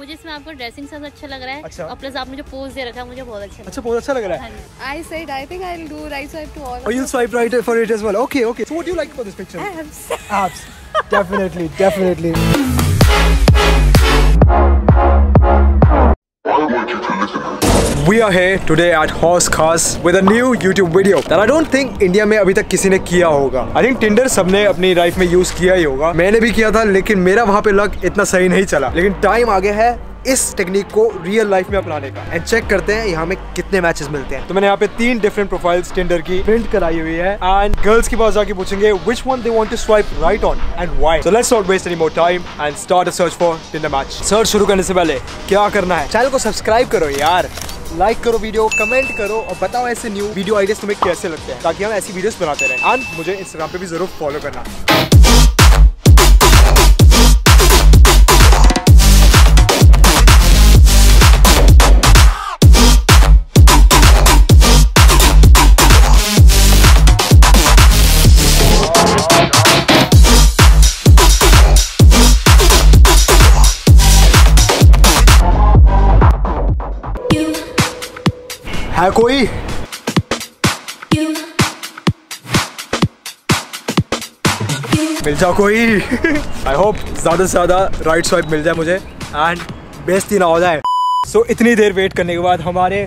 मुझे इसमें आपका ड्रेसिंग सेंस अच्छा लग रहा है। अच्छा। और प्लस आपने जो पोज दे रखा है मुझे बहुत अच्छा लगा। अच्छा, बहुत अच्छा लग रहा है। I said I think I'll do right swipe to all. Oh, you'll swipe right for it as well. Okay, okay. So what do you like about this picture? Abs. Abs. Definitely, definitely. We are here today at Horse Khas with a new YouTube video that I don't think India में अभी तक किसी ने किया होगा। I think Tinder सबने अपनी life में यूज किया ही होगा, मैंने भी किया था, लेकिन मेरा वहाँ पे लक इतना सही नहीं चला। लेकिन टाइम आ गया है इस टेक्निक को रियल लाइफ में अपनाने का। एंड चेक करते हैं यहाँ में कितने मैचेस मिलते हैं। तो मैंने यहाँ पे 3 डिफरेंट प्रोफाइल्स टिंडर की प्रिंट कराई हुई है एंड गर्ल्स के पास जाके पूछेंगे which one they want to swipe right on and why. So let's not waste any more time and start a search for Tinder match. Search शुरू करने से पहले क्या करना है, चैनल को सब्सक्राइब करो यार, लाइक करो वीडियो, कमेंट करो और बताओ ऐसे न्यू वीडियो आइडियाज तुम्हें कैसे लगते हैं, ताकि हम ऐसी वीडियोस बनाते रहें। एंड मुझे इंस्टाग्राम पे भी जरूर फॉलो करना। है कोई? मिल जाओ कोई। आई होप ज्यादा से ज्यादा राइट स्वाइप मिल जाए मुझे एंड बेइज्जती ना हो जाए। सो इतनी देर वेट करने के बाद हमारे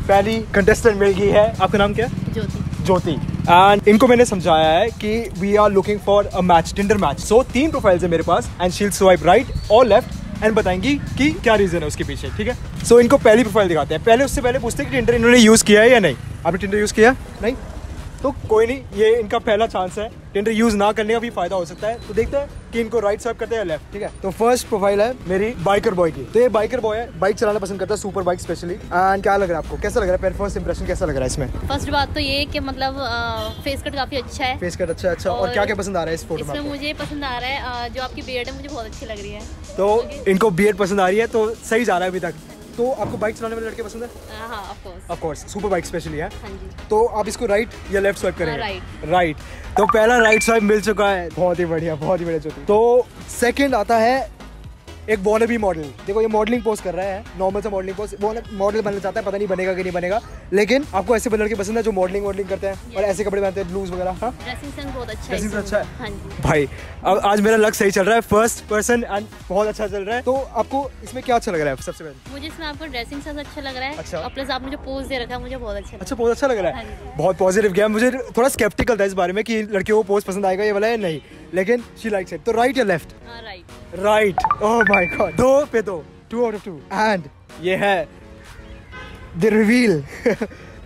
पहली कंटेस्टेंट मिल गई है। आपका नाम क्या है? ज्योति। ज्योति। एंड इनको मैंने समझाया है कि we are looking for a match, tinder match. So 3 profiles है मेरे पास and she will swipe right और लेफ्ट एंड बताएंगी कि क्या रीजन है उसके पीछे, ठीक है? सो इनको पहली प्रोफाइल दिखाते हैं। पहले उससे पहले पूछते हैं कि टिंडर इन्होंने यूज किया है या नहीं। आपने टिंडर यूज किया? नहीं? तो कोई नहीं, ये इनका पहला चांस है। टिंडर यूज ना करने का भी फायदा हो सकता है। तो देखते हैं कि इनको राइट स्वाइप करते हैं या लेफ्ट, ठीक है? तो फर्स्ट प्रोफाइल है मेरी बाइकर बॉय की। तो ये बाइकर बॉय है, बाइक चलाना पसंद करता है, सुपर बाइक स्पेशली। एंड क्या लग रहा है आपको, कैसा लग रहा है? फर्स्ट इंप्रेशन कैसा लग रहा है इसमें? फर्स्ट बात तो ये कि मतलब फेस कट काफी अच्छा है। फेस कट अच्छा, अच्छा। और क्या क्या पसंद आ रहा है इस फोटो में? इसमें मुझे पसंद आ रहा है जो आपकी बियर्ड है, मुझे बहुत अच्छी लग रही है। तो इनको बियर्ड पसंद आ रही है, तो सही जा रहा है अभी तक। तो आपको बाइक चलाने वाले लड़के पसंद है? हाँ, of course, super bike specially है। हाँ जी। तो आप इसको राइट या लेफ्ट स्वाइप करेंगे? राइट। तो पहला राइट स्वाइप मिल चुका है। बहुत ही बढ़िया, बहुत ही बढ़िया ज्योति। तो सेकंड आता है एक वॉनबी मॉडल। देखो ये मॉडलिंग पोस्ट कर रहा है, नॉर्मल सा मॉडलिंग पोस्ट। वो मॉडल बनना चाहता है, पता नहीं बनेगा कि नहीं बनेगा, लेकिन आपको ऐसे लड़के पसंद है जो मॉडलिंग करते हैं और ऐसे कपड़े पहनते हैं, ब्लूज वगैरह। हाँ, ड्रेसिंग सेंस बहुत अच्छा है। ड्रेसिंग सेंस अच्छा है। हाँ जी। भाई अब आज मेरा लक सही चल रहा है, फर्स्ट पर्सन एंड बहुत अच्छा चल रहा है। तो आपको इसमें क्या अच्छा लग रहा है सबसे पहले? मुझे इसमें आपका ड्रेसिंग सेंस अच्छा लग रहा है। अच्छा। और प्लस आपने जो पोज दे रखा है मुझे बहुत अच्छा लगा। अच्छा, बहुत अच्छा लग रहा है। बहुत पॉजिटिव गया। मुझे थोड़ा स्केप्टिकल था इस बारे में कि लड़कियों को पोज पसंद आएगा ये वाला है, नहीं, लेकिन शी लाइक्स इट। तो राइट या left? Right. Oh my God, 2 पे 2, 2 out of 2। एंड ये है द रिवील।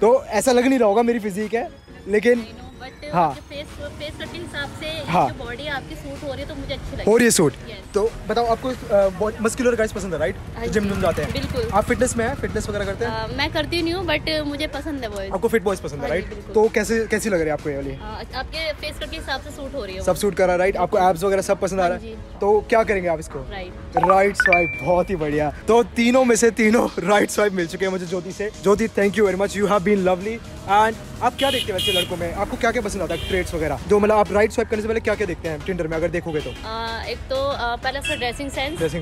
तो ऐसा लग नहीं रहा होगा मेरी फिजिक है, लेकिन हाँ, फेस कट के हिसाब से हाँ, जो बॉडी आपकी सूट हो रही है तो मुझे अच्छी लगी। हो रही है सूट। तो बताओ आपको मस्कुलर गाइस पसंद है, राइट? जिम जाते हैं। बिल्कुल। आप फिटनेस में है, फिटनेस वगैरह करते हैं? मैं करती नहीं हूँ, बट मुझे पसंद है बॉयज। आपको फिट बॉयज पसंद है, राइट? तो कैसी लग रही है आपको ये वाली? आपके फेस कट के हिसाब से सूट हो रही है। सब सूट कर रहा है, राइट? आपको एब्स वगैरह सब पसंद आ रहा है, तो क्या करेंगे आप इसको? Right swipe. बहुत ही बढ़िया। तो तीनों में से तीनों राइट स्वाइप मिल चुके हैं मुझे ज्योति से। Jyoti, thank you very much, you have been lovely. And आप क्या देखते हैं वैसे लड़कों में, आपको क्या क्या पसंद आता है, ट्रेड्स वगैरह जो मतलब आप राइट स्वाइप करने से पहले क्या क्या देखते हैं टिंडर में अगर देखोगे तो? एक तो पहले उसका ड्रेसिंग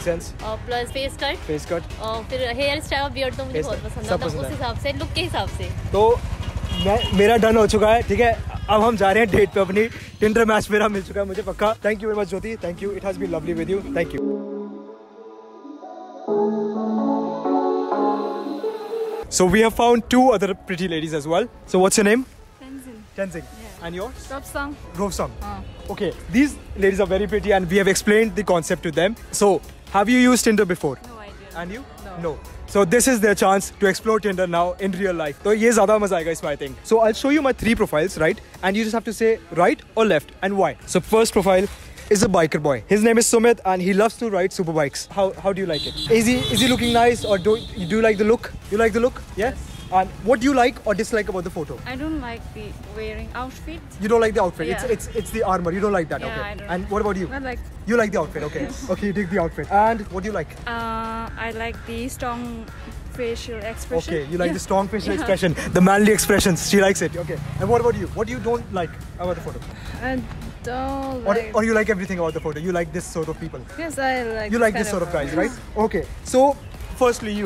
सेंस और प्लस फेस कट और फिर हेयर स्टाइल और बियर्ड तो मुझे बहुत पसंद है, उस हिसाब से, लुक के हिसाब से। तो मेरा डन हो चुका है, ठीक है? अब हम जा रहे हैं डेट पे अपनी। टिंडर मैच मेरा मिल चुका है मुझे पक्का। Thank you very much Jyoti, thank you, it has been lovely with you, thank you. So we have found 2 other pretty ladies as well. So what's your name? Tenzing. Yeah. And yours? Robsang. Okay. These ladies are very pretty and we have explained the concept to them. So have you used Tinder before? No, I didn't. And you? No. So this is their chance to explore Tinder now in real life. तो ये ज़्यादा मजा आएगा इसमें I think. So I'll show you my 3 profiles, right? And you just have to say right or left and why. So first profile is a biker boy. His name is Sumit and he loves to ride super bikes. How do you like it? Is he looking nice or do you like the look? You like the look? Yeah? Yes. And what do you like or dislike about the photo? I don't like the wearing outfit. You don't like the outfit? Yeah. It's the armor. You don't like that? Yeah, okay. I don't. And what about you? I like. You like the outfit? Okay. Okay, you dig the outfit. And what do you like? I like the strong facial expression. Okay, you like the strong facial expression, the manly expressions. She likes it. Okay. And what about you? What you don't like about the photo? Don't or you like everything about the photo? You like this sort of people? Yes, I like. You like this sort of guys, right? Okay. So, firstly,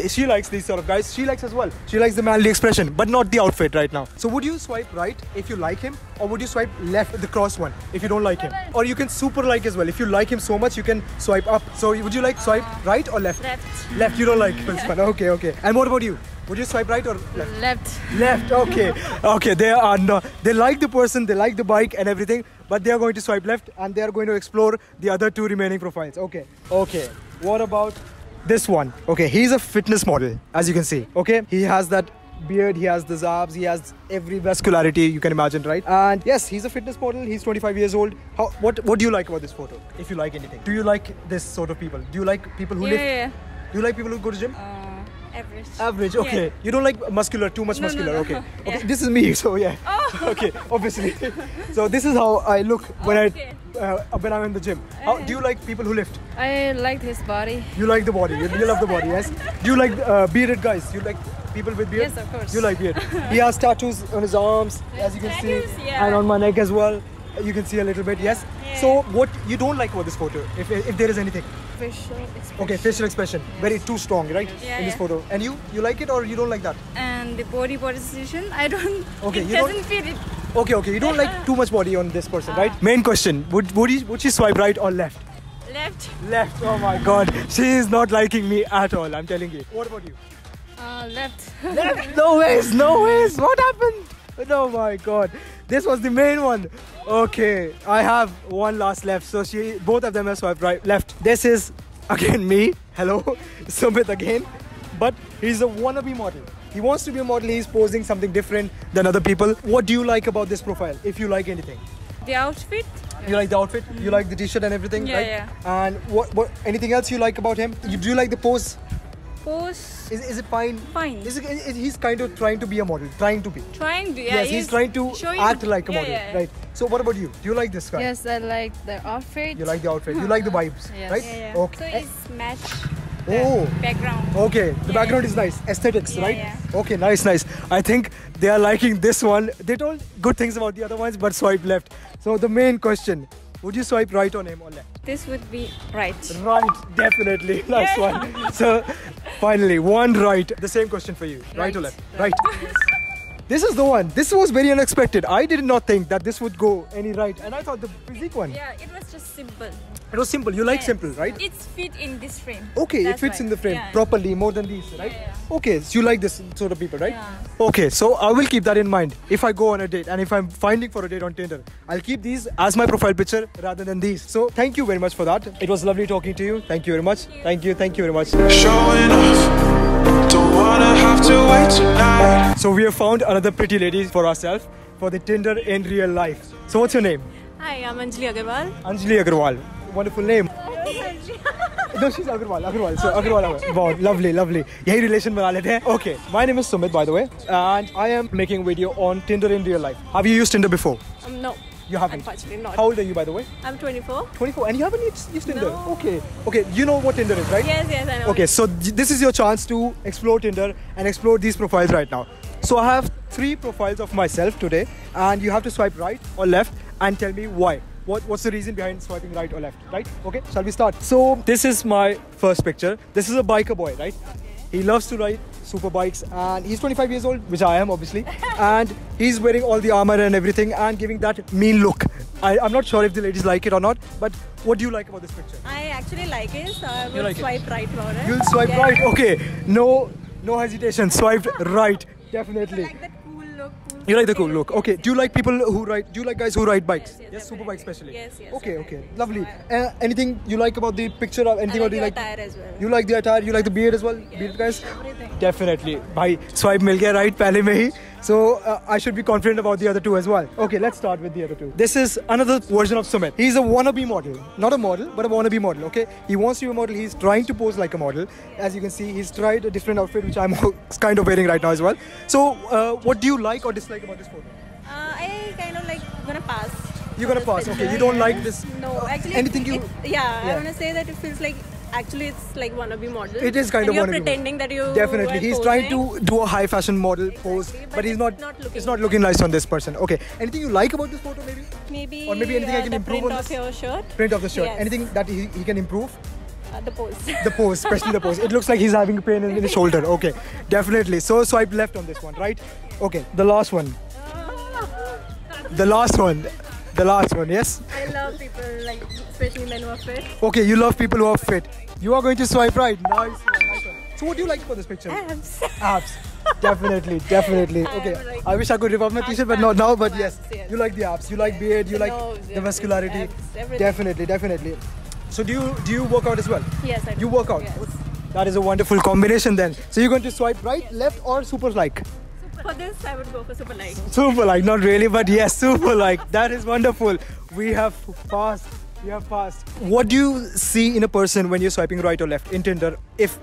she likes these sort of guys. She likes as well. She likes the manly expression, but not the outfit right now. So, would you swipe right if you like him, or would you swipe left, the cross one, if you don't like him? Or you can super like as well. If you like him so much, you can swipe up. So, would you like swipe right or left? Left. Left. You don't like first one. Okay, okay. And what about you? Would you swipe right or left? Left. Left. Okay. Okay. They are not. They like the person. They like the bike and everything, but they are going to swipe left, and they are going to explore the other two remaining profiles. Okay. Okay. What about this one? Okay. He's a fitness model, as you can see. Okay. He has that beard. He has the abs. He has every vascularity you can imagine, right? And yes, he's a fitness model. He's 25 years old. What do you like about this photo? If you like anything, do you like this sort of people? Do you like people who live? Yeah. Do you like people who go to gym? Average. Average, okay. Yeah. You don't like muscular, too much muscular, no. okay. Yeah. Okay, this is me, so yeah. Oh. Okay, obviously. So this is how I look when when I'm in the gym. How do you like people who lift? I like his body. You like the body. You love the body, yes. Do you like bearded guys? You like people with beard? Yes, of course. You like beard. He has tattoos on his arms, as you can see, yeah. and on my neck as well. You can see a little bit, yes. Yeah. So what you don't like about this photo, if there is anything? Facial expression. Okay, facial expression, very too strong, right? Yeah, in this photo. And you like it or you don't like that? And the body position, I don't. Okay, it you doesn't don't- fit it. Okay, you don't like too much body on this person, right? Main question, would she swipe right or left? Left. Left, oh my god, she is not liking me at all, I'm telling you. What about you? Left. Left? No ways, what happened? Oh my god, this was the main one. Okay, I have one last left, so both of them have swiped right, left. This is again me, hello, Sumit again, but he's a wannabe model. He wants to be a model, he's posing something different than other people. What do you like about this profile, if you like anything? The outfit. You like the outfit, you like the t-shirt and everything, Yeah, right? yeah. And what anything else you like about him? Do you like the pose? Pose. Is it fine? Fine. He's kind of trying to be a model, trying to be. Trying to. Yeah, Yes, he's trying to showing, act like a model, yeah. right? So what about you? Do you like this guy? Yes, I like the outfit. You like the outfit, you like the vibes, Yes. right? Yeah. Okay. So it's match. Oh. Background. Okay, the Yeah, background yeah. is nice. Aesthetics, Yeah, right? yeah. Okay, nice. I think they are liking this one. They told good things about the other ones, but swipe left. So the main question, would you swipe right on him or left? This would be right. Right, definitely. Nice one. So finally, one right. The same question for you. Right or left? Right. This is the one. This was very unexpected. I did not think that this would go any right. And I thought the physique one. Yeah, it was just simple. It was simple. You like Yes. simple, right? It's fit in this frame. Okay, That's it fits why. in the frame Yeah. properly more than these, right? Yeah. Okay, so you like this sort of people, right? Yeah. Okay, so I will keep that in mind. If I go on a date and if I'm finding for a date on Tinder, I'll keep these as my profile picture rather than these. So thank you very much for that. It was lovely talking to you. Thank you very much. Thank you very much. Showing off, don't wanna have to wait tonight. So we have found another pretty lady for ourselves for the Tinder in real life. So what's your name? Hi, I'm Anjali Agarwal. Anjali Agarwal. Wonderful name. No, she's Agarwal. So Agarwal. Wow, lovely. Yahi relation bana lete hain. Okay, my name is Sumit, by the way, and I am making a video on Tinder in real life. Have you used Tinder before? No. You haven't? Unfortunately not. How old are you, by the way? I'm 24. 24, and you haven't used Tinder? No. Okay, you know what Tinder is, right? Yes, I know. Okay, so this is your chance to explore Tinder and explore these profiles right now. So I have 3 profiles of myself today, and you have to swipe right or left and tell me why. What's the reason behind swiping right or left, right? Okay, shall we start? So this is my first picture. This is a biker boy, right? Okay. He loves to ride super bikes, and he's 25 years old, which I am obviously, and he's wearing all the armor and everything and giving that mean look. I'm not sure if the ladies like it or not, but what do you like about this picture? I actually like it, so I You will like it? swipe right about it. You'll swipe Yeah. right, okay. No hesitation, swiped right, definitely. I like that cool look. You like the cool look. Okay. Do you like people who ride? Do you like guys who ride bikes? Yes, super bikes especially. Yes, Okay. definitely. Lovely. Anything you like about the picture or anything? I Or like do you the like? attire as well. You like the attire? You like the beard as well? Beard guys? Everything. Definitely. Bhai, swipe mil gaya right pehle mein hi. So I should be confident about the other two as well. Okay, let's start with the other two. This is another version of Sumit. He's a wannabe model. Not a model, but a wannabe model, okay? He wants to be a model. He's trying to pose like a model. As you can see, he's tried a different outfit, which I'm kind of wearing right now as well. So what do you like or dislike about this photo? I kind of like gonna pass. You're gonna for pass, this okay. picture, You don't yeah. like this? No, actually. anything you- Yeah, Yeah. I wanna say that it feels like actually it's like wannabe model. It is kind and of you're wannabe pretending that you definitely. were He's posing. trying to do a high fashion model pose, but he's not. It's not looking nice on this person. Okay. Anything you like about this photo, maybe? Maybe. Or maybe anything I can the improve print on of this? your shirt. Print of the shirt. Yes. Anything that he can improve? The pose. The pose, especially the pose. It looks like he's having pain in his shoulder. Okay, definitely. So swipe left on this one, right? Okay, the last one. The last one. The last one, yes? I love people like, especially men who are fit. Okay, you love people who are fit. You are going to swipe right. Nice one, nice one. So what do you like about this picture? Abs. Abs. Definitely, definitely. Okay, I wish I could rip off my t-shirt, but not now. But yes, yes. you like the abs, you like beard, you The like nose, the muscularity. abs, everything. Definitely, definitely. So do you work out as well? Yes, I do. You work out. Yes. That is a wonderful combination then. So you're going to swipe right, left, or super like? For this, I would go for super like. Super like, not really, but yes, super like. That is wonderful. We have passed. We have passed. What do you see in a person when you're swiping right or left in Tinder if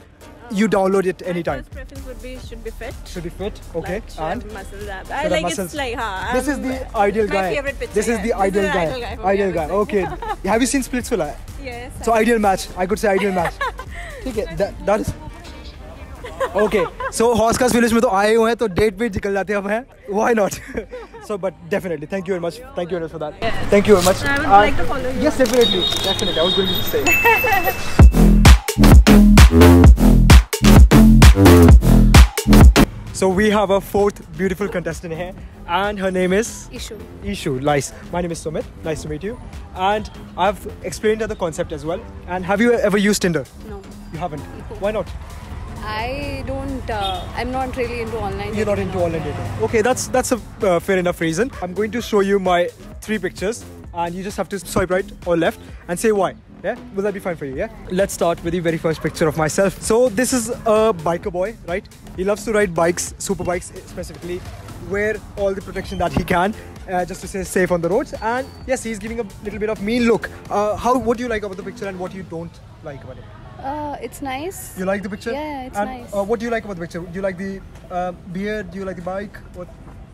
you download it My anytime? first preference would be should be fit. Should be fit, okay. Like, should have muscles, abs. I have like muscles. it's like This is the ideal my guy. favorite picture. This is the yeah. ideal This is guy. the ideal guy. for me, Ideal I guy. would say. Okay. Have you seen Splitsvilla? Yes. So ideal match. I could say ideal match. ठीक है. That is. Okay. So Hoskas village में तो आए हुए हैं तो date पे निकल जाते हैं अब हैं. Why not? So but definitely. Thank you very much. Thank you very much for that. Thank you very much. I would like to follow you. Yes, definitely. Definitely. I was going to say. So we have a fourth beautiful contestant here, and her name is Ishu. Ishu. Nice. My name is Sumit. Nice to meet you. And I've explained her the concept as well. And have you ever used Tinder? No. You haven't. Why not? I don't, I'm not really into online You're not dating into and all. online dating. Okay, that's a fair enough reason. I'm going to show you my 3 pictures, and you just have to swipe right or left and say why. Yeah, will that be fine for you? Yeah. Let's start with the very first picture of myself. So this is a biker boy, right? He loves to ride bikes, super bikes specifically. Wear all the protection that he can, just to stay safe on the roads. And yes, he's giving a little bit of mean look. What do you like about the picture and what you don't like about it? It's nice. You like the picture? Yeah, it's and, nice. What do you like about the picture? Do you like the beard? Do you like the bike? What?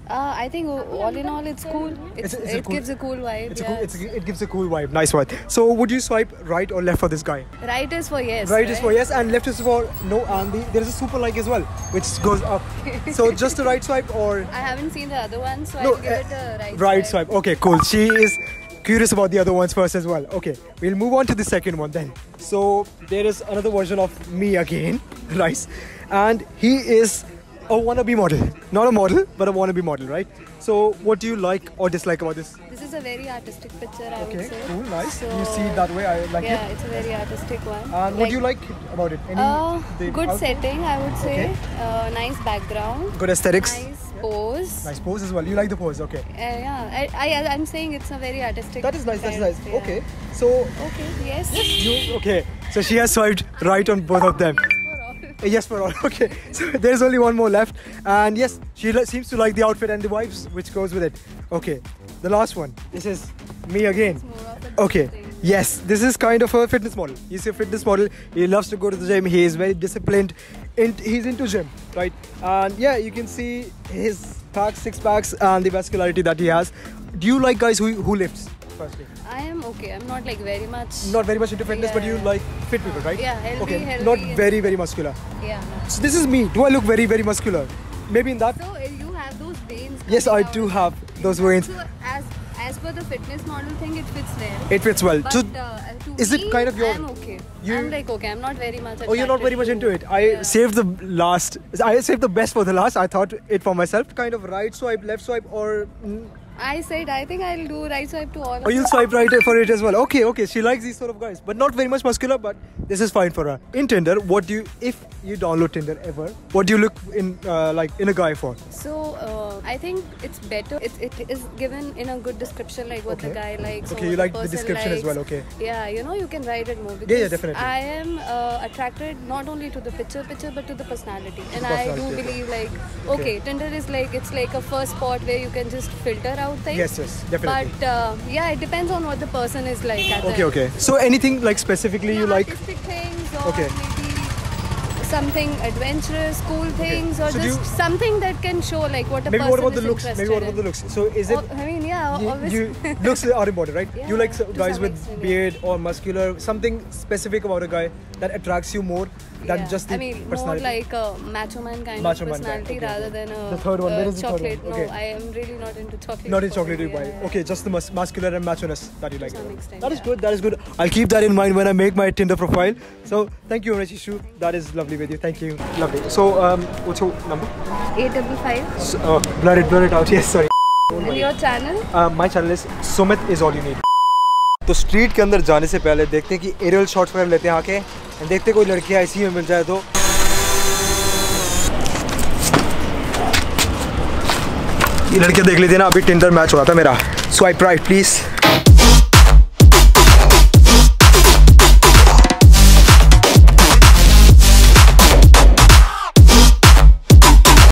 I think all in all, it's cool. It cool- gives a cool vibe. It gives a cool vibe. Nice one. So would you swipe right or left for this guy? Right is for yes. Right is for yes and left is for no. And there is a super like as well, which goes up. So just a right swipe or I haven't seen the other one, so no? I'll give it a right. Right swipe. Okay, cool. She is curious about the other ones first as well. Okay, we'll move on to the second one then. So there is another version of me again, right? And he is a wannabe model. Not a model, but a wannabe model, right? So what do you like or dislike about this? This is a very artistic picture, I would Okay, say. cool, nice. So, You see it that way, I like yeah, it. it's a very artistic one. And what do you like about it? The Good out- setting, I would say. Okay. Nice background. Good aesthetics. Nice pose. Nice pose as well. You like the pose, okay. Yeah, I'm saying it's a very artistic. That is nice, that's style, nice. yeah. Okay, so Okay, yes. okay. So she has swiped right on both of them. Yes for all. Okay, so there's only one more left, and yes, she seems to like the outfit and the vibes which goes with it. Okay, the last one. This is me again. Okay, yes, this is kind of a fitness model. He's a fitness model. He loves to go to the gym. He is very disciplined. He's into gym, right? And yeah, you can see his packs, 6 packs, and the vascularity that he has. Do you like guys who lifts? Firstly, I am okay. I'm not like very much. not very much into fitness, but you Yeah. like fit people, right? Yeah, healthy, Okay, healthy not and- very muscular. Yeah. No. So this is me. Do I look very muscular? Maybe in that. So you have those veins. Yes, I coming do out. have those veins. So as per the fitness model thing, it fits there. It fits well. But So, to is it me, kind of your- I'm okay. you- I'm like okay. I'm not very much. oh, you're not very much into attracted it. I to- yeah. saved the last. I saved the best for the last. I thought it for myself. Kind of right swipe, left swipe, or I said I think I'll do right swipe to all. or you'll swipe right for it as well. Okay. She likes these sort of guys, but not very much muscular. But this is fine for her. In Tinder, what do you, if you download Tinder ever, what do you look in like in a guy for? So I think it's better. It is given in a good description, like what the Okay. guy likes. Okay, or you what like the person description as well, likes. okay. Yeah, you can write it more. Yeah, Because definitely. I am attracted not only to the picture, but to the personality. And I Personality, do okay. believe okay, Tinder is it's like a first spot where you can just filter out things. Yes, definitely. But yeah, it depends on what the person is like. At the end. Okay. So anything like specifically you like? Artistic things or Okay. maybe something adventurous, cool things, or So do just you- something that can show like what a Maybe person what about the is looks? interested Maybe what about the in. looks? So is it? I mean, yeah, obviously. Looks are important, right? Yeah, you like to guys some with extent, beard or muscular, something specific about a guy that attracts you more than Yeah. just the I mean, more personality. like a macho man kind Macho of man kind, personality okay, rather okay. than a The third one, where is the third one? chocolate. Okay. No, I am really not into chocolate. Not in chocolate yeah, vibe. yeah. Okay, just the muscular and macho-ness that you like. some extent, That is yeah. good. That is good. I'll keep that in mind when I make my Tinder profile. So thank you, Rashishu. That is lovely with you. Thank you. Lovely. So what's your number? 855. So, blur it out. Yes, sorry. And your channel? My channel is Sumit is all you need. तो street के अंदर जाने से पहले देखते हैं कि aerial shots वगैरह लेते हैं आके, देखते हैं कोई लड़कियां ऐसी में मिल जाए तो। ये लड़कियां देख लेते हैं ना, अभी टिंडर मैच हो रहा था मेरा। Swipe right please.